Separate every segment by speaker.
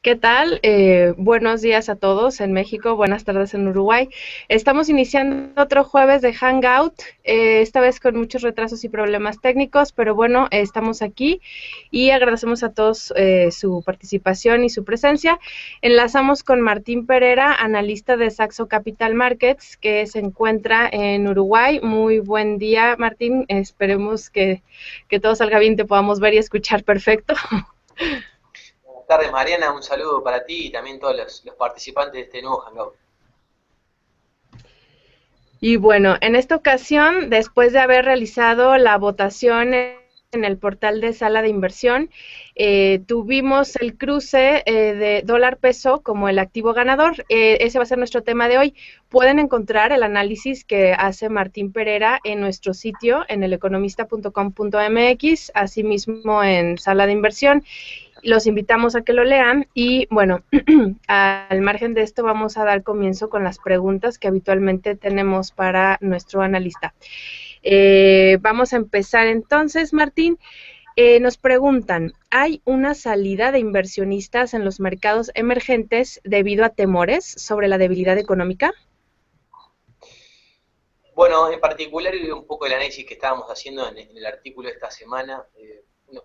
Speaker 1: ¿Qué tal? Buenos días a todos en México, buenas tardes en Uruguay. Estamos iniciando otro jueves de Hangout, esta vez con muchos retrasos y problemas técnicos, pero bueno, estamos aquí y agradecemos a todos su participación y su presencia. Enlazamos con Martín Pereira, analista de Saxo Capital Markets, que se encuentra en Uruguay. Muy buen día, Martín. Esperemos que todo salga bien, te podamos ver y escuchar perfecto.
Speaker 2: Buenas tardes, Mariana. Un saludo para ti y también todos los participantes de este nuevo Hangout.
Speaker 1: Y bueno, en esta ocasión, después de haber realizado la votación en el portal de sala de inversión, tuvimos el cruce de dólar peso como el activo ganador. Ese va a ser nuestro tema de hoy. Pueden encontrar el análisis que hace Martín Pereira en nuestro sitio, en eleconomista.com.mx, asimismo en sala de inversión. Los invitamos a que lo lean y bueno, al margen de esto vamos a dar comienzo con las preguntas que habitualmente tenemos para nuestro analista. Vamos a empezar entonces, Martín. Nos preguntan, ¿hay una salida de inversionistas en los mercados emergentes debido a temores sobre la debilidad económica?
Speaker 2: Bueno, en particular un poco el análisis que estábamos haciendo en el artículo de esta semana,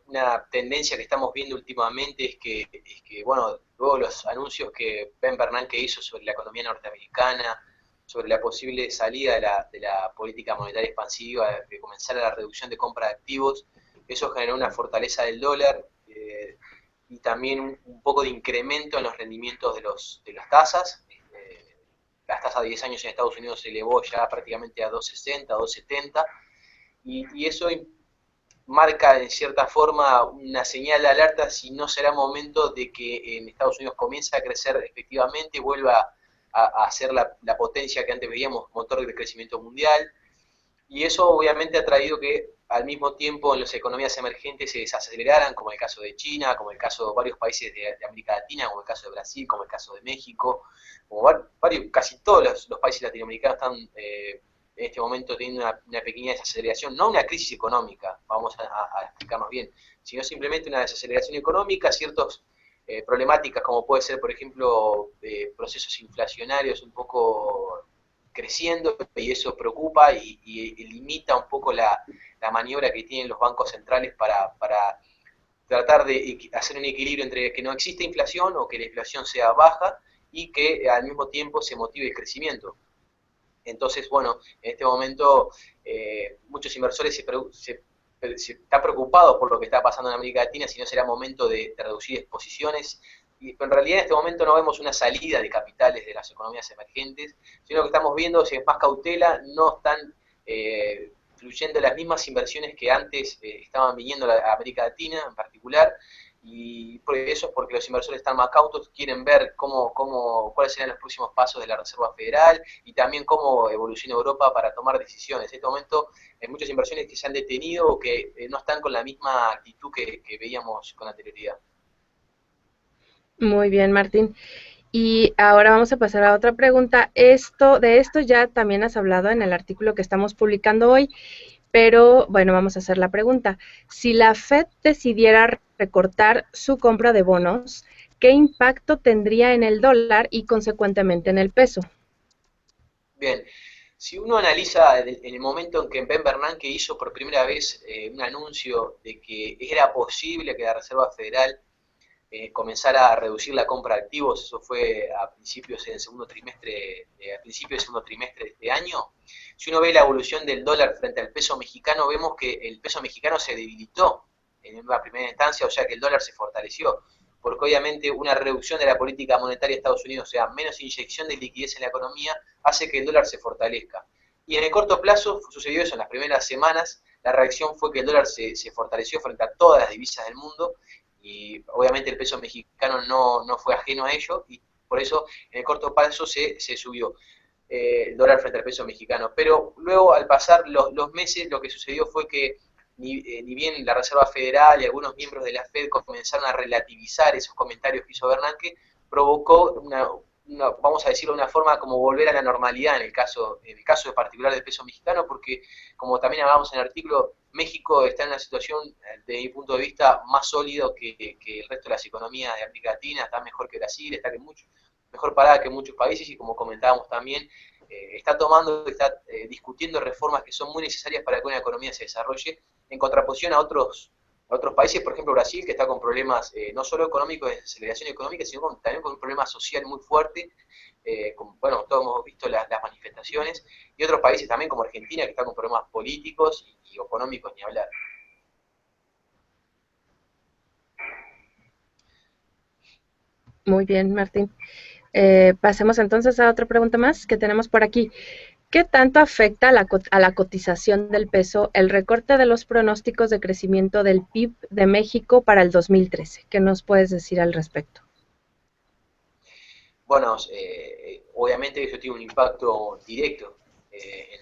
Speaker 2: una tendencia que estamos viendo últimamente es que, bueno, luego los anuncios que Ben Bernanke hizo sobre la economía norteamericana, sobre la posible salida de la política monetaria expansiva, de comenzar la reducción de compra de activos, eso generó una fortaleza del dólar y también un poco de incremento en los rendimientos de las tasas. Las tasas de 10 años en Estados Unidos se elevó ya prácticamente a 2,60, 2,70, y eso marca en cierta forma una señal de alerta si no será momento de que en Estados Unidos comience a crecer efectivamente, vuelva a ser la potencia que antes veíamos, motor de crecimiento mundial, y eso obviamente ha traído que al mismo tiempo en las economías emergentes se desaceleraran, como el caso de China, como el caso de varios países de América Latina, como el caso de Brasil, como el caso de México, como varios, casi todos los países latinoamericanos están en este momento teniendo una pequeña desaceleración, no una crisis económica, vamos a explicarnos bien, sino simplemente una desaceleración económica, ciertas problemáticas como puede ser, por ejemplo, procesos inflacionarios un poco creciendo, y eso preocupa y limita un poco la maniobra que tienen los bancos centrales para tratar de hacer un equilibrio entre que no existe inflación o que la inflación sea baja y que al mismo tiempo se motive el crecimiento. Entonces, bueno, en este momento muchos inversores se están preocupados por lo que está pasando en América Latina, si no será momento de reducir exposiciones. Pero en realidad en este momento no vemos una salida de capitales de las economías emergentes, sino que estamos viendo si es más cautela, no están fluyendo las mismas inversiones que antes estaban viniendo a América Latina en particular, y por eso es porque los inversores están más cautos, quieren ver cuáles serán los próximos pasos de la Reserva Federal y también cómo evoluciona Europa para tomar decisiones. En este momento hay muchas inversiones que se han detenido o que no están con la misma actitud que veíamos con anterioridad.
Speaker 1: Muy bien, Martín. Y ahora vamos a pasar a otra pregunta. De esto ya también has hablado en el artículo que estamos publicando hoy, pero bueno, vamos a hacer la pregunta. Si la Fed decidiera recortar su compra de bonos, ¿qué impacto tendría en el dólar y consecuentemente en el peso?
Speaker 2: Bien, si uno analiza en el momento en que Ben Bernanke hizo por primera vez un anuncio de que era posible que la Reserva Federal comenzara a reducir la compra de activos, eso fue a principios del segundo trimestre, a principios del segundo trimestre de este año. Si uno ve la evolución del dólar frente al peso mexicano, vemos que el peso mexicano se debilitó en una primera instancia, o sea que el dólar se fortaleció, porque obviamente una reducción de la política monetaria de Estados Unidos, o sea, menos inyección de liquidez en la economía, hace que el dólar se fortalezca. Y en el corto plazo sucedió eso en las primeras semanas, la reacción fue que el dólar se fortaleció frente a todas las divisas del mundo, y obviamente el peso mexicano no fue ajeno a ello, y por eso en el corto plazo se subió el dólar frente al peso mexicano. Pero luego, al pasar los meses, lo que sucedió fue que ni bien la Reserva Federal y algunos miembros de la Fed comenzaron a relativizar esos comentarios que hizo Bernanke, provocó vamos a decirlo de una forma, como volver a la normalidad en el caso de particular del peso mexicano, porque como también hablábamos en el artículo, México está en una situación, desde mi punto de vista, más sólido que el resto de las economías de América Latina, está mejor que Brasil, está mejor parada que muchos países y como comentábamos también, está tomando, está discutiendo reformas que son muy necesarias para que una economía se desarrolle, en contraposición a otros países, por ejemplo Brasil, que está con problemas no solo económicos de aceleración económica, sino también con un problema social muy fuerte, bueno, todos hemos visto las manifestaciones, y otros países también como Argentina, que está con problemas políticos y económicos, ni hablar.
Speaker 1: Muy bien, Martín. Pasemos entonces a otra pregunta más que tenemos por aquí. ¿Qué tanto afecta a la cotización del peso el recorte de los pronósticos de crecimiento del PIB de México para el 2013? ¿Qué nos puedes decir al respecto?
Speaker 2: Bueno, obviamente eso tiene un impacto directo en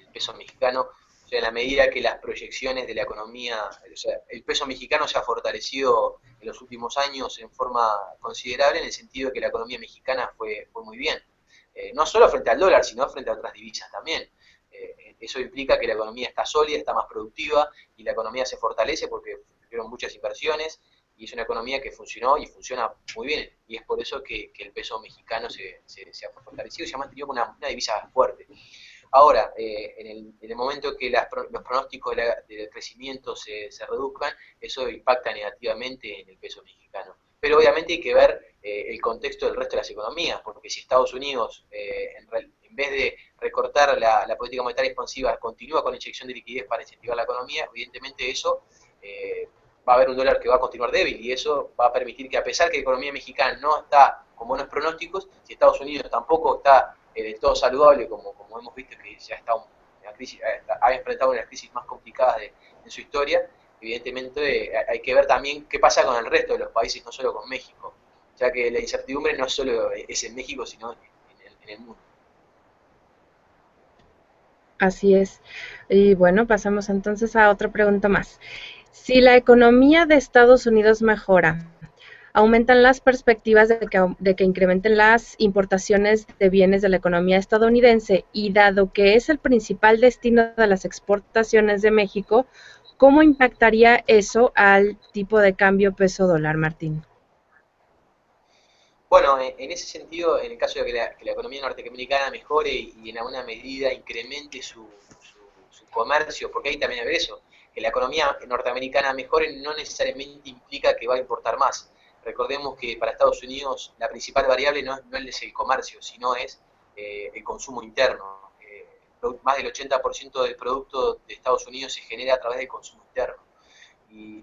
Speaker 2: el peso mexicano, o sea, en la medida que las proyecciones de la economía, o sea, el peso mexicano se ha fortalecido en los últimos años en forma considerable, en el sentido de que la economía mexicana fue muy bien. No solo frente al dólar, sino frente a otras divisas también. Eso implica que la economía está sólida, está más productiva y la economía se fortalece porque tuvieron muchas inversiones y es una economía que funcionó y funciona muy bien. Y es por eso que el peso mexicano se ha fortalecido y se ha mantenido como una divisa fuerte. Ahora, en el momento que los pronósticos de crecimiento se reduzcan, eso impacta negativamente en el peso mexicano. Pero obviamente hay que ver el contexto del resto de las economías, porque si Estados Unidos, en vez de recortar la política monetaria expansiva, continúa con la inyección de liquidez para incentivar la economía, evidentemente eso va a haber un dólar que va a continuar débil y eso va a permitir que, a pesar que la economía mexicana no está con buenos pronósticos, si Estados Unidos tampoco está del todo saludable, como hemos visto que ya está una crisis, ha enfrentado una de las crisis más complicadas de su historia, evidentemente hay que ver también qué pasa con el resto de los países, no solo con México, ya que la incertidumbre no solo es en México, sino en el mundo.
Speaker 1: Así es. Y bueno, pasamos entonces a otra pregunta más. Si la economía de Estados Unidos mejora, aumentan las perspectivas de que incrementen las importaciones de bienes de la economía estadounidense y dado que es el principal destino de las exportaciones de México, ¿cómo impactaría eso al tipo de cambio peso dólar, Martín?
Speaker 2: Bueno, en ese sentido, en el caso de que la economía norteamericana mejore y en alguna medida incremente su comercio, porque ahí también hay que ver eso, que la economía norteamericana mejore no necesariamente implica que va a importar más. Recordemos que para Estados Unidos la principal variable no es el comercio, sino es el consumo interno. Más del 80% del producto de Estados Unidos se genera a través del consumo interno y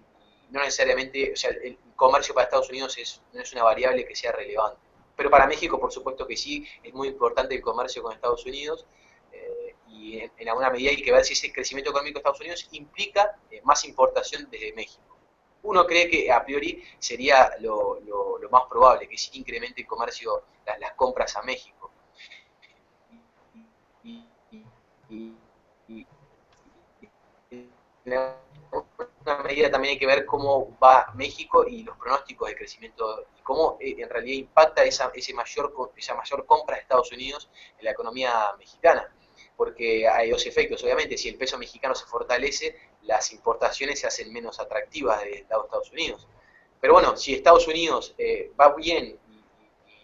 Speaker 2: no necesariamente, o sea, el comercio para Estados Unidos no es una variable que sea relevante. Pero para México, por supuesto que sí, es muy importante el comercio con Estados Unidos y en alguna medida hay que ver si ese crecimiento económico de Estados Unidos implica más importación desde México. Uno cree que a priori sería lo más probable, que sí incremente el comercio, las compras a México. Y, y, y, y, una medida también hay que ver cómo va México y los pronósticos de crecimiento y cómo en realidad impacta esa mayor compra de Estados Unidos en la economía mexicana. Porque hay dos efectos, obviamente, si el peso mexicano se fortalece, las importaciones se hacen menos atractivas de Estados Unidos. Pero bueno, si Estados Unidos va bien y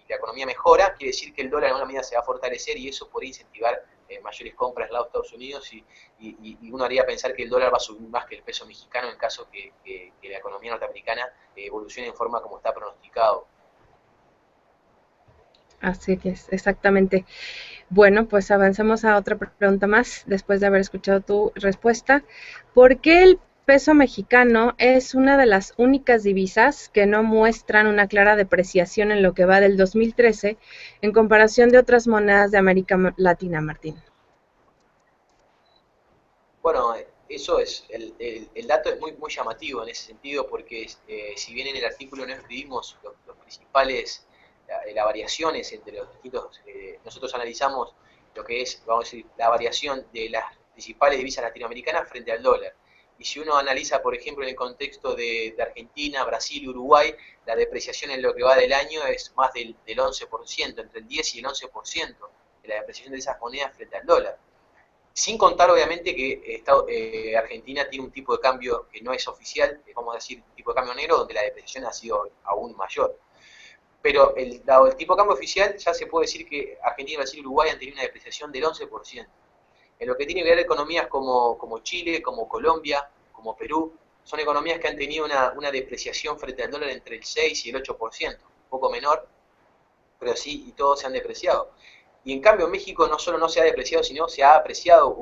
Speaker 2: la economía mejora, quiere decir que el dólar en alguna medida se va a fortalecer y eso podría incentivar mayores compras del lado de Estados Unidos y uno haría pensar que el dólar va a subir más que el peso mexicano en caso que la economía norteamericana evolucione en forma como está pronosticado.
Speaker 1: Así es, exactamente. Bueno, pues avancemos a otra pregunta más después de haber escuchado tu respuesta. ¿Por qué el peso mexicano es una de las únicas divisas que no muestran una clara depreciación en lo que va del 2013 en comparación de otras monedas de América Latina, Martín?
Speaker 2: Bueno, eso es, el dato es muy llamativo en ese sentido porque si bien en el artículo no escribimos los principales, las variaciones entre los distintos, nosotros analizamos lo que es, vamos a decir, la variación de las principales divisas latinoamericanas frente al dólar. y si uno analiza, por ejemplo, en el contexto de Argentina, Brasil y Uruguay, la depreciación en lo que va del año es más del 11%, entre el 10 y el 11% de la depreciación de esas monedas frente al dólar. Sin contar, obviamente, que Argentina tiene un tipo de cambio que no es oficial, vamos a decir, un tipo de cambio negro, donde la depreciación ha sido aún mayor. Pero dado el tipo de cambio oficial, ya se puede decir que Argentina, Brasil y Uruguay han tenido una depreciación del 11%. En lo que tiene que ver economías como Chile, como Colombia, como Perú, son economías que han tenido una depreciación frente al dólar entre el 6 y el 8%, un poco menor, pero sí, y todos se han depreciado. Y en cambio México no solo no se ha depreciado, sino se ha apreciado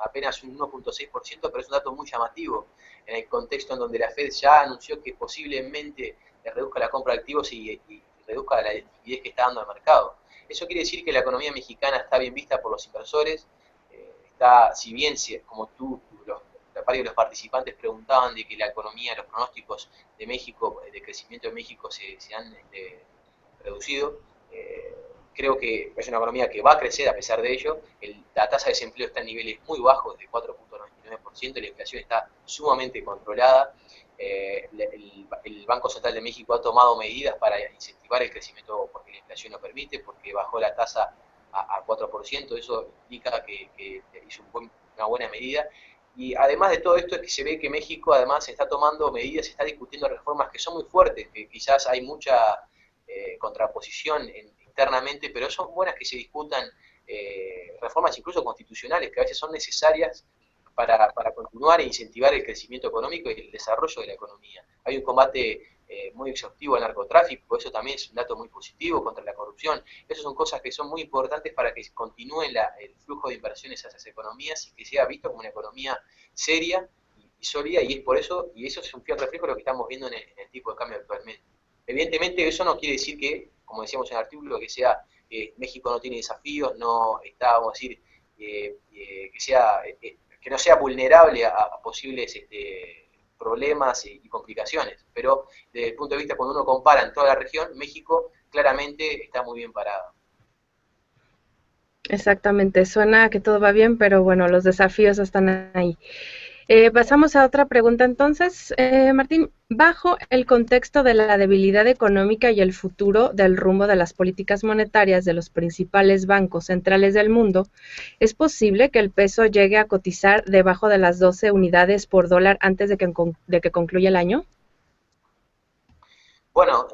Speaker 2: apenas un 1.6%, pero es un dato muy llamativo en el contexto en donde la Fed ya anunció que posiblemente reduzca la compra de activos y reduzca la liquidez que está dando al mercado. Eso quiere decir que la economía mexicana está bien vista por los inversores, está, si bien, como varios de los participantes preguntaban de que la economía, los pronósticos de México, de crecimiento de México se han reducido, creo que es una economía que va a crecer a pesar de ello. La tasa de desempleo está en niveles muy bajos, de 4.99%, la inflación está sumamente controlada. El Banco Central de México ha tomado medidas para incentivar el crecimiento porque la inflación lo permite, porque bajó la tasa a 4%, eso implica que hizo una buena medida. Y además de todo esto es que se ve que México además está tomando medidas, está discutiendo reformas que son muy fuertes, que quizás hay mucha contraposición internamente, pero son buenas que se discutan reformas incluso constitucionales que a veces son necesarias para continuar e incentivar el crecimiento económico y el desarrollo de la economía. Hay un combate muy exhaustivo al narcotráfico, eso también es un dato muy positivo contra la corrupción. Esas son cosas que son muy importantes para que continúe el flujo de inversiones hacia esas economías y que sea visto como una economía seria y sólida, y es por eso, y eso es un fiel reflejo de lo que estamos viendo en el tipo de cambio actualmente. Evidentemente eso no quiere decir que, como decíamos en el artículo, que sea México no tiene desafíos, no está, vamos a decir, que no sea vulnerable a posibles problemas y complicaciones. Pero desde el punto de vista, cuando uno compara en toda la región, México claramente está muy bien parado.
Speaker 1: Exactamente, suena a que todo va bien, pero bueno, los desafíos están ahí. Pasamos a otra pregunta entonces, Martín. Bajo el contexto de la debilidad económica y el futuro del rumbo de las políticas monetarias de los principales bancos centrales del mundo, ¿es posible que el peso llegue a cotizar debajo de las 12 unidades por dólar antes de que concluya el año?
Speaker 2: Bueno,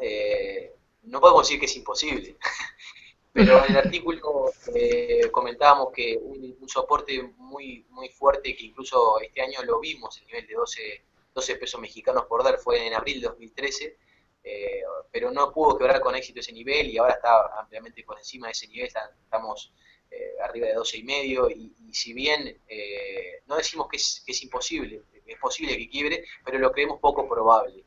Speaker 2: no podemos decir que es imposible, pero en el artículo comentábamos que un soporte muy fuerte, que incluso este año lo vimos, el nivel de 12 pesos mexicanos por dólar fue en abril de 2013, pero no pudo quebrar con éxito ese nivel y ahora está ampliamente por encima de ese nivel, estamos arriba de 12 y medio, y si bien no decimos que es imposible, es posible que quiebre, pero lo creemos poco probable.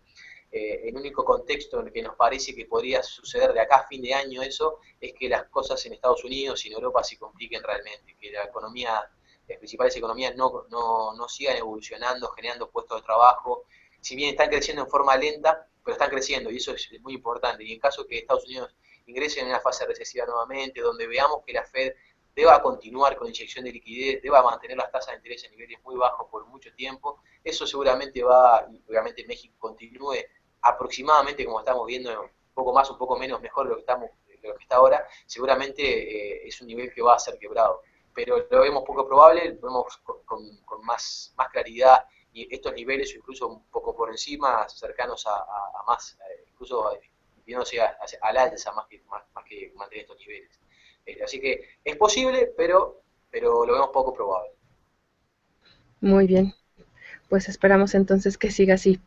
Speaker 2: El único contexto en el que nos parece que podría suceder de acá a fin de año eso es que las cosas en Estados Unidos y en Europa se compliquen realmente, que la economía, las principales economías no sigan evolucionando, generando puestos de trabajo, si bien están creciendo en forma lenta, pero están creciendo y eso es muy importante. Y en caso que Estados Unidos ingrese en una fase recesiva nuevamente, donde veamos que la Fed deba continuar con inyección de liquidez, deba mantener las tasas de interés en niveles muy bajos por mucho tiempo, eso seguramente va, y obviamente México continúe aproximadamente como estamos viendo, un poco más, un poco menos, mejor lo que está ahora, seguramente es un nivel que va a ser quebrado. Pero lo vemos poco probable, lo vemos con más claridad y estos niveles, incluso un poco por encima, cercanos a más, incluso viéndose al alza más que mantener estos niveles. Así que es posible, pero lo vemos poco probable.
Speaker 1: Muy bien, pues esperamos entonces que siga así.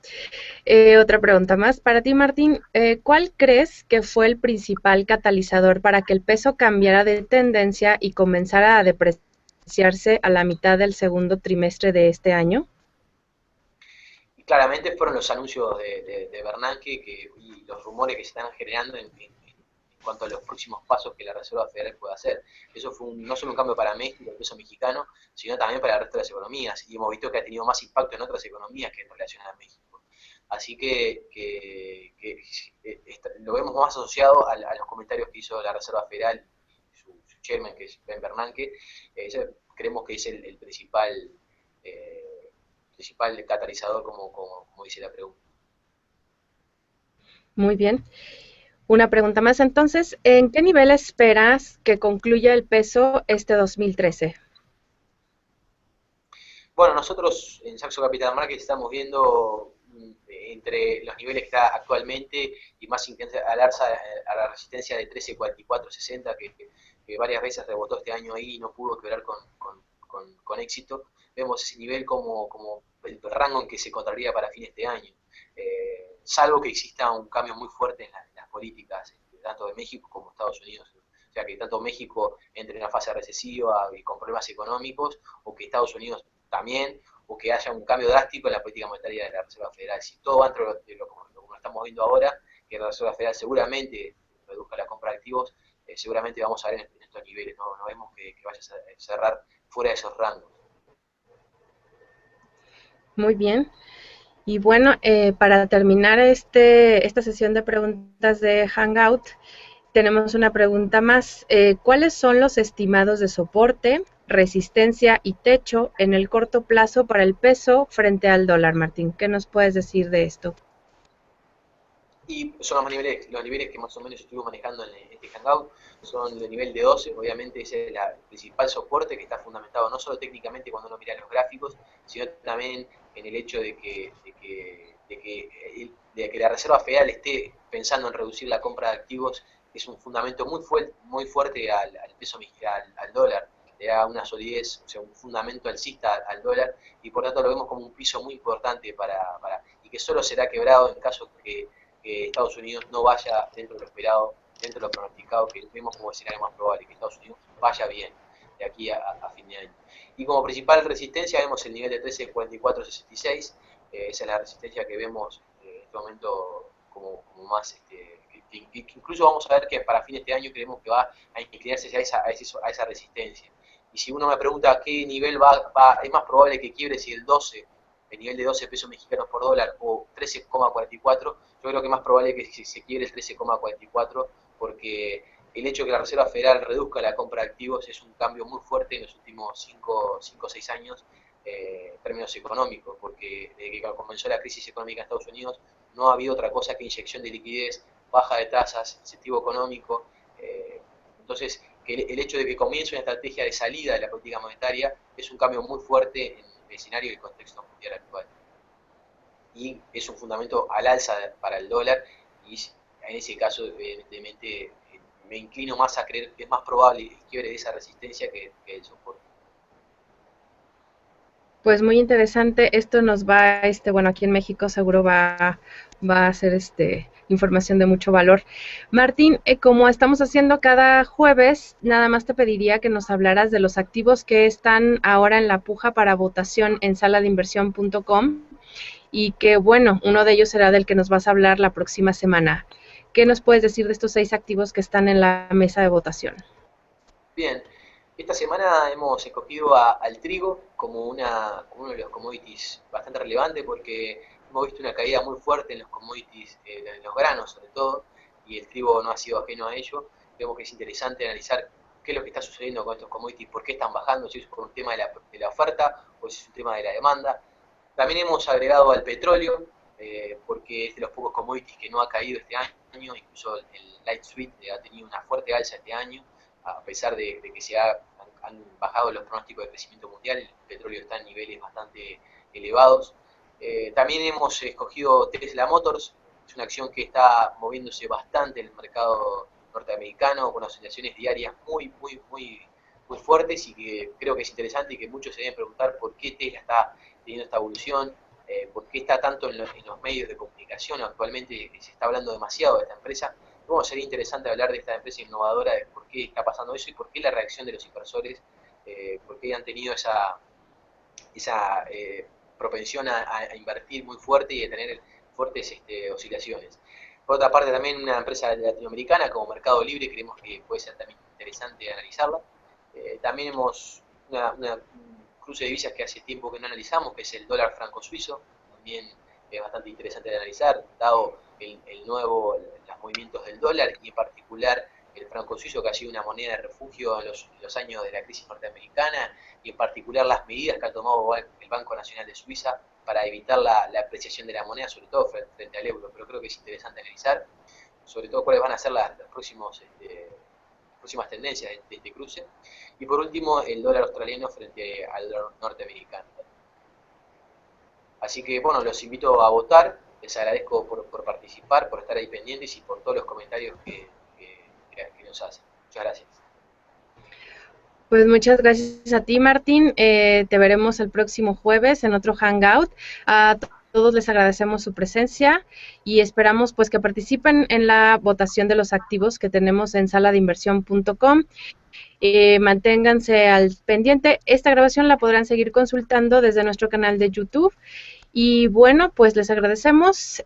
Speaker 1: Otra pregunta más para ti, Martín. ¿Cuál crees que fue el principal catalizador para que el peso cambiara de tendencia y comenzara a depreciarse a la mitad del segundo trimestre de este año?
Speaker 2: Y claramente fueron los anuncios de Bernanke y los rumores que se están generando en cuanto a los próximos pasos que la Reserva Federal puede hacer. Eso fue no solo un cambio para México, el peso mexicano, sino también para el resto de las economías. Y hemos visto que ha tenido más impacto en otras economías que en relación a México. Así que lo vemos más asociado a los comentarios que hizo la Reserva Federal, su chairman, que es Ben Bernanke. Creemos que es el principal principal catalizador, como dice la pregunta.
Speaker 1: Muy bien. Una pregunta más entonces, ¿en qué nivel esperas que concluya el peso este 2013?
Speaker 2: Bueno, nosotros en Saxo Capital Market estamos viendo entre los niveles que está actualmente y más intensa al alza a la resistencia de 13.44.60 que varias veces rebotó este año ahí y no pudo quebrar con éxito. Vemos ese nivel como el rango en que se encontraría para fin de este año. Salvo que exista un cambio muy fuerte en las políticas, tanto de México como Estados Unidos. O sea, que tanto México entre en una fase recesiva y con problemas económicos, o que Estados Unidos también, o que haya un cambio drástico en la política monetaria de la Reserva Federal. Si todo va dentro de lo estamos viendo ahora, que la Reserva Federal seguramente reduzca la compra de activos, seguramente vamos a ver en estos niveles, no vemos que vaya a cerrar fuera de esos rangos.
Speaker 1: Muy bien. Y bueno, para terminar esta sesión de preguntas de Hangout, tenemos una pregunta más. ¿Cuáles son los estimados de soporte, resistencia y techo en el corto plazo para el peso frente al dólar, Martín? ¿Qué nos puedes decir de esto?
Speaker 2: Y son los niveles que más o menos estuve manejando en este Hangout, son el nivel de 12, obviamente ese es el principal soporte que está fundamentado no solo técnicamente cuando uno mira los gráficos, sino también en el hecho de que la Reserva Federal esté pensando en reducir la compra de activos, es un fundamento muy fuerte al peso al dólar, le da una solidez, o sea, un fundamento alcista al dólar, y por tanto lo vemos como un piso muy importante y que solo será quebrado en caso que Estados Unidos no vaya dentro de lo esperado, dentro de lo pronosticado, que vemos como escenario más probable, que Estados Unidos vaya bien de aquí a fin de año. Y como principal resistencia vemos el nivel de 13.44.66, esa es la resistencia que vemos en este momento como más, que incluso vamos a ver que para fin de este año creemos que va a inclinarse a esa resistencia. Y si uno me pregunta a qué nivel es más probable que quiebre si el nivel de 12 pesos mexicanos por dólar o 13.44, yo creo que es más probable que se quiebre el 13.44 porque el hecho de que la Reserva Federal reduzca la compra de activos es un cambio muy fuerte en los últimos 5 o 6 años en términos económicos, porque desde que comenzó la crisis económica en Estados Unidos no ha habido otra cosa que inyección de liquidez, baja de tasas, incentivo económico. Entonces, que el hecho de que comience una estrategia de salida de la política monetaria es un cambio muy fuerte en el escenario y el contexto mundial actual. Y es un fundamento al alza para el dólar y en ese caso, evidentemente, me inclino más a creer que es más probable el quiebre de esa resistencia que el soporte.
Speaker 1: Pues muy interesante. Esto nos va, bueno, aquí en México seguro va a ser información de mucho valor. Martín, como estamos haciendo cada jueves, nada más te pediría que nos hablaras de los activos que están ahora en la puja para votación en saladeinversión.com y que, bueno, uno de ellos será del que nos vas a hablar la próxima semana. ¿Qué nos puedes decir de estos 6 activos que están en la mesa de votación?
Speaker 2: Bien, esta semana hemos escogido al trigo como uno de los commodities bastante relevante porque hemos visto una caída muy fuerte en los commodities, en los granos sobre todo, y el trigo no ha sido ajeno a ello. Vemos que es interesante analizar qué es lo que está sucediendo con estos commodities, por qué están bajando, si es por un tema de la oferta o si es un tema de la demanda. También hemos agregado al petróleo, porque es de los pocos commodities que no ha caído este año, incluso el light sweet ha tenido una fuerte alza este año, a pesar de que han bajado los pronósticos de crecimiento mundial, el petróleo está en niveles bastante elevados. También hemos escogido Tesla Motors, es una acción que está moviéndose bastante en el mercado norteamericano, con oscilaciones diarias muy fuertes y que creo que es interesante y que muchos se deben preguntar por qué Tesla está teniendo esta evolución, por qué está tanto en los medios de comunicación. Actualmente se está hablando demasiado de esta empresa. Bueno, sería interesante hablar de esta empresa innovadora, de por qué está pasando eso y por qué la reacción de los inversores, por qué han tenido esa propensión a invertir muy fuerte y a tener fuertes oscilaciones. Por otra parte, también una empresa latinoamericana como Mercado Libre, creemos que puede ser también interesante analizarla. También hemos un cruce de divisas que hace tiempo que no analizamos, que es el dólar franco suizo, también es bastante interesante de analizar, dado los movimientos del dólar y en particular el franco suizo, que ha sido una moneda de refugio en los años de la crisis norteamericana, y en particular las medidas que ha tomado el Banco Nacional de Suiza para evitar la apreciación de la moneda, sobre todo frente al euro, pero creo que es interesante analizar, sobre todo cuáles van a ser las próximas tendencias de este cruce. Y por último, el dólar australiano frente al dólar norteamericano. Así que, bueno, los invito a votar, les agradezco por participar, por estar ahí pendientes y por todos los comentarios que nos hacen. Muchas gracias.
Speaker 1: Pues muchas gracias a ti, Martín. Te veremos el próximo jueves en otro Hangout. A todos les agradecemos su presencia y esperamos pues que participen en la votación de los activos que tenemos en saladeinversión.com. Manténganse al pendiente. Esta grabación la podrán seguir consultando desde nuestro canal de YouTube. Y bueno, pues les agradecemos.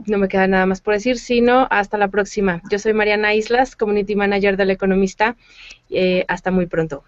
Speaker 1: No me queda nada más por decir, sino hasta la próxima. Yo soy Mariana Islas, Community Manager del Economista. Hasta muy pronto.